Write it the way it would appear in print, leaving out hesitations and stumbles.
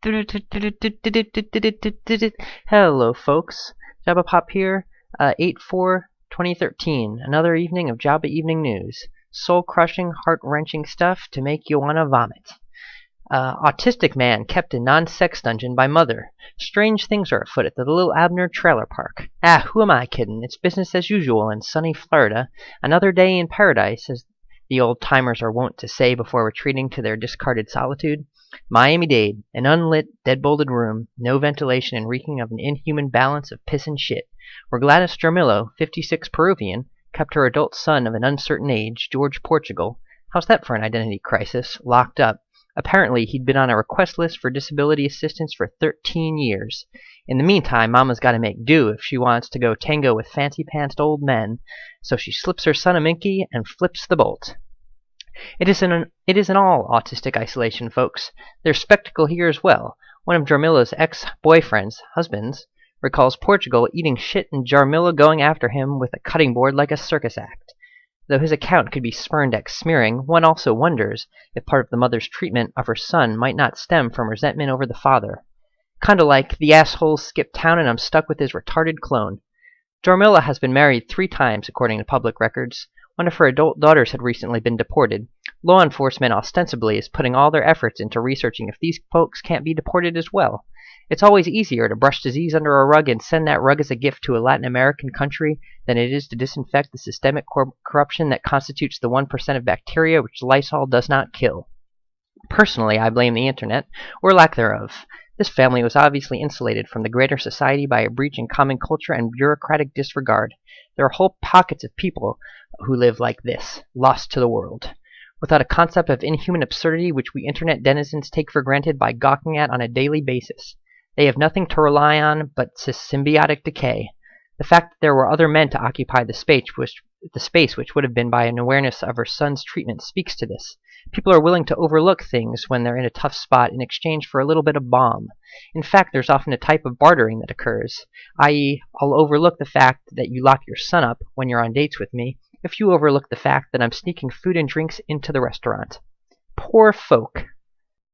Hello, folks. Jabba Pop here. 8/4/2013. Another evening of Jabba Evening News. Soul-crushing, heart-wrenching stuff to make you want to vomit. Autistic man kept in non-sex dungeon by mother. Strange things are afoot at the Little Abner trailer park. Who am I kidding? It's business as usual in sunny Florida. Another day in paradise, as the old-timers are wont to say before retreating to their discarded solitude. Miami-Dade, an unlit, dead-bolted room, no ventilation and reeking of an inhuman balance of piss and shit, where Gladys Dramillo, 56 Peruvian, kept her adult son of an uncertain age, George Portugal. How's that for an identity crisis? Locked up. Apparently, he'd been on a request list for disability assistance for 13 years. In the meantime, Mama's got to make do if she wants to go tango with fancy-pantsed old men, so she slips her son a Minky and flips the bolt. It isn't all autistic isolation, folks. There's spectacle here as well. One of Jarmilla's ex-boyfriend's husbands recalls Portugal eating shit and Jarmilla going after him with a cutting board like a circus act. Though his account could be spurned at smearing, one also wonders if part of the mother's treatment of her son might not stem from resentment over the father. Kinda like, the asshole skipped town and I'm stuck with his retarded clone. Jarmilla has been married 3 times, according to public records. One of her adult daughters had recently been deported. Law enforcement ostensibly is putting all their efforts into researching if these folks can't be deported as well. It's always easier to brush disease under a rug and send that rug as a gift to a Latin American country than it is to disinfect the systemic corruption that constitutes the 1% of bacteria which Lysol does not kill. Personally, I blame the internet, or lack thereof. This family was obviously insulated from the greater society by a breach in common culture and bureaucratic disregard. There are whole pockets of people who live like this, lost to the world, without a concept of inhuman absurdity which we internet denizens take for granted by gawking at on a daily basis. They have nothing to rely on but symbiotic decay. The fact that there were other men to occupy the space which would have been by an awareness of her son's treatment speaks to this. People are willing to overlook things when they're in a tough spot in exchange for a little bit of balm. In fact, there's often a type of bartering that occurs, i.e., I'll overlook the fact that you lock your son up when you're on dates with me, if you overlook the fact that I'm sneaking food and drinks into the restaurant. Poor folk.